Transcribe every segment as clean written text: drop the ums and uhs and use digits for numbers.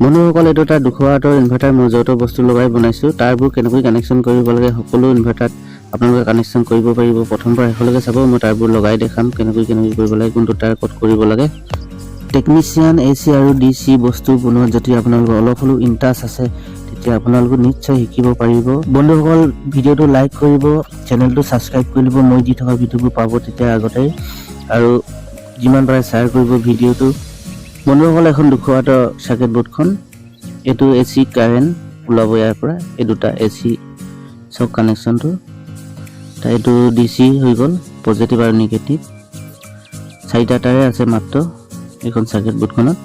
বন্ধুসকল এইটো এটা 200 ৱাটৰ ইনভাৰ্টাৰ মই য'ত বস্তু লগাই বনাইছোঁ তাৰবোৰ কেনেকৈ কানেকশ্যন কৰিব লাগে সকলো ইনভাৰ্টাৰত আপোনালোকে কানেকশ্যন কৰিব পাৰিব। প্ৰথম পৰা শেষলৈকে চাব, মই তাৰবোৰ লগাই দেখাম কেনেকৈ কৰিব লাগে, কোনটো তাৰ ক'ত কৰিব লাগে। টেকনিচিয়ান এচি আৰু ডিচি বস্তু বনোৱাত যদি আপোনালোকৰ অলপ হ'লেও ইণ্টাৰেষ্ট আছে তেতিয়া আপোনালোকে নিশ্চয় শিকিব পাৰিব। বন্ধুসকল ভিডিঅ'টো লাইক কৰিব, চেনেলটো ছাবস্ক্ৰাইব কৰি ল'ব, মই দি থকা ভিডিঅ'বোৰ পাব তেতিয়া আগতেই, আৰু যিমান পাৰে শ্বেয়াৰ কৰিব ভিডিঅ'টো। বন্ধুসকল এখন 200 ৱাটৰ চাৰ্কিট বোৰ্ডখন, এইটো এচি কাৰেণ্ট ওলাব ইয়াৰ পৰা, এই দুটা এচি চক কানেকশ্যনটো, এইটো ডিচি হৈ গ'ল পজিটিভ আৰু নিগেটিভ, 4টা তাৰে আছে মাত্ৰ এইখন চাৰ্কিট বোৰ্ডখনত।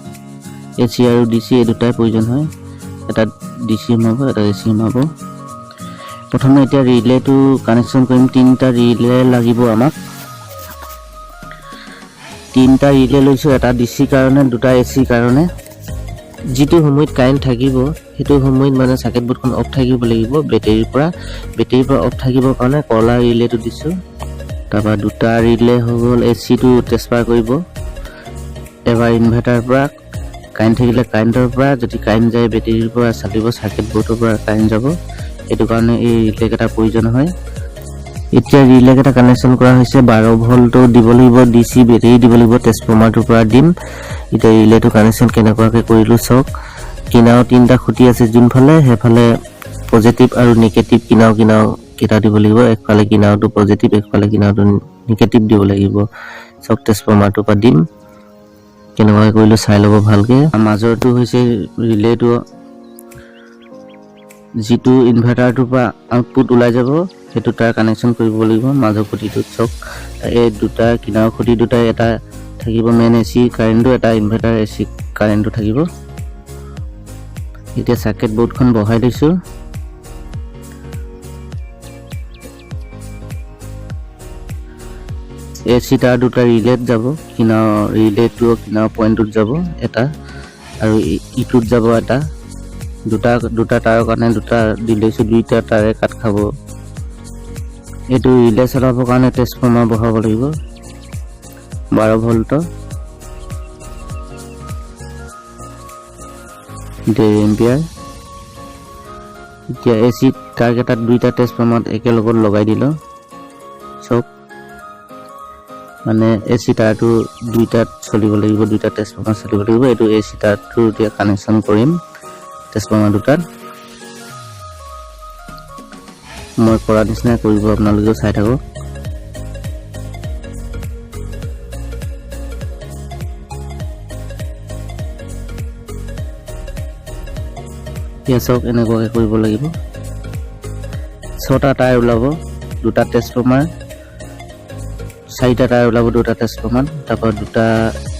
এচি আৰু ডিচি এই দুটাই প্ৰয়োজন হয়, এটা ডিচি সোমাব এটা এচি সোমাব। প্ৰথমে এতিয়া ৰিলেটো কানেকশ্যন কৰিম, 3টা ৰিলে লাগিব আমাক। 3টা ৰিলে লৈছোঁ, এটা ডিচি কাৰণে 2টা এচি কাৰণে। যিটো সময়ত কাৰেণ্ট থাকিব সেইটো সময়ত মানে চাৰ্কিট বোৰ্ডখন অফ থাকিব লাগিব বেটেৰীৰ পৰা অফ থাকিবৰ কাৰণে কলা ৰিলেটো দিছোঁ। তাৰপৰা 2টা ৰিলে হৈ গ'ল, এচিটো ট্ৰেন্সফাৰ কৰিব এবাৰ ইনভাৰ্টাৰৰ পৰা, কাৰেণ্ট থাকিলে কাৰেণ্টৰ পৰা, যদি কাৰেণ্ট যায় বেটেৰীৰ পৰা চালিব, চাৰ্কিট বোৰ্ডৰ পৰা কাৰেণ্ট যাব, সেইটো কাৰণে এই ৰিলেকেইটা প্ৰয়োজন হয়। এতিয়া ৰিলেকেইটা কানেকশ্যন কৰা হৈছে, 12 ভল্টটো দিব লাগিব, ডিচি বেটেৰী দিব লাগিব, ট্ৰেন্সফৰ্মাৰটোৰ পৰা দিম। এতিয়া ৰিলেটো কানেকশ্যন কেনেকুৱাকৈ কৰিলোঁ চাওক। কিনাও 3টা খুঁটি আছে, যোনফালে সেইফালে পজিটিভ আৰু নিগেটিভ কিনাও কেইটা দিব লাগিব, একফালে কিনাওটো পজিটিভ একফালে কিনাওটো নিগেটিভ দিব লাগিব। চাওক ট্ৰেন্সফৰ্মাৰটোৰ পৰা দিম, কেনেকুৱাকৈ কৰিলোঁ চাই ল'ব ভালকৈ। মাজৰটো হৈছে ৰিলেটো, যিটো ইনভাৰ্টাৰটোৰ পৰা আউটপুট ওলাই যাব সেইটো তাৰ কানেকশ্যন কৰিব লাগিব মাজৰ খুঁটিটোত। চাওক এই 2টা কিনাৰৰ খুঁটি 2টাই, এটা থাকিব মেইন এচি কাৰেণ্টটো, এটা ইনভাৰ্টাৰ এচি কাৰেণ্টটো থাকিব। এতিয়া চাৰ্কিট বোৰ্ডখন বহাই লৈছোঁ। এচি তাৰ 2টা ৰিলেত যাব, কিনাৰ ৰিলেটো কিনাৰ পইণ্টটোত যাব এটা, আৰু ইটোত যাব এটা। 2টা তাৰৰ কাৰণে 2টা দি লৈছোঁ, 2টা তাৰে কাট খাব। এইটো ৰিলে চলাবৰ কাৰণে ট্ৰেন্সফৰ্মাৰ বহাব লাগিব 12 ভল্টৰ 1.5 এম্পিয়াৰ। এতিয়া এচি তাৰকেইটাত 2টা ট্ৰেন্সফৰ্মাৰ একেলগত লগাই দিলোঁ। চব মানে এচি তাৰটো 2টাত চলিব লাগিব, 2টা ট্ৰেন্সফৰ্মাৰ চলিব লাগিব। এইটো এচি তাৰটো এতিয়া কানেকশ্যন কৰিম ট্ৰেন্সফৰ্মাৰ 2টাত। মই কৰা নিচিনা কৰিব, আপোনালোকেও চাই থাকক। এতিয়া চাওক এনেকুৱাকৈ কৰিব লাগিব। 6টা টায়াৰ ওলাব, 2টা ট্ৰেন্সফৰ্মাৰ, 4টা টায়াৰ ওলাব, 2টা ট্ৰেন্সফৰ্মাৰ, তাৰপৰা 2টা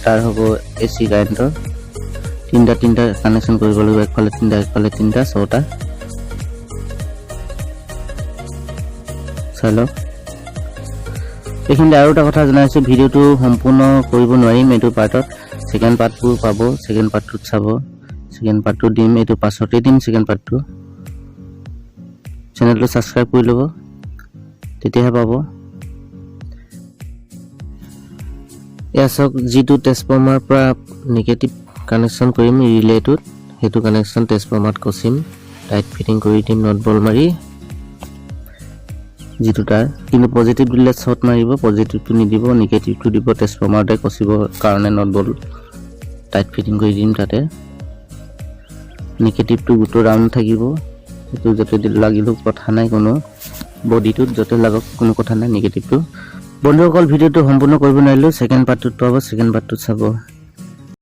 টায়াৰ হ'ব এচি কাৰেণ্টৰ। 3টা কানেকশ্যন কৰিব লাগিব, একফালে 3টা একফালে 3টা, 6টা। চাই লওক। এইখিনিতে আৰু এটা কথা জনাইছোঁ, ভিডিঅ'টো সম্পূৰ্ণ কৰিব নোৱাৰিম এইটো পাৰ্টত, ছেকেণ্ড পাৰ্টটো পাব, ছেকেণ্ড পাৰ্টটোত চাব। ছেকেণ্ড পাৰ্টটো দিম, এইটো পাছতে দিম ছেকেণ্ড পাৰ্টটো। চেনেলটো ছাবস্ক্ৰাইব কৰি ল'ব, তেতিয়াহে পাব। এয়া চাওক, যিটো ট্ৰেন্সফৰ্মাৰ পৰা নিগেটিভ কানেকশ্যন কৰিম ৰিলেটোত, সেইটো কানেকশ্যন ট্ৰেন্সফৰ্মাৰত কচিম, টাইট ফিটিং কৰি দিম নট বল মাৰি। যিটো তাৰ কিন্তু পজিটিভ দিলে শ্বৰ্ট মাৰিব, পজিটিভটো নিদিব, নিগেটিভটো দিব। ট্ৰেন্সফৰ্মাৰতে কচিবৰ কাৰণে নট বল টাইট ফিটিং কৰি দিম তাতে। নিগেটিভটো গোটৰ ৰাউণ্ড থাকিব, সেইটো য'তে লাগিলেও কথা নাই, কোনো বডিটোত য'তে লাগক কোনো কথা নাই নিগেটিভটো। বন্ধুসকল ভিডিঅ'টো সম্পূৰ্ণ কৰিব নোৱাৰিলোঁ, ছেকেণ্ড পাৰ্টটোত পাব, ছেকেণ্ড পাৰ্টটোত চাব।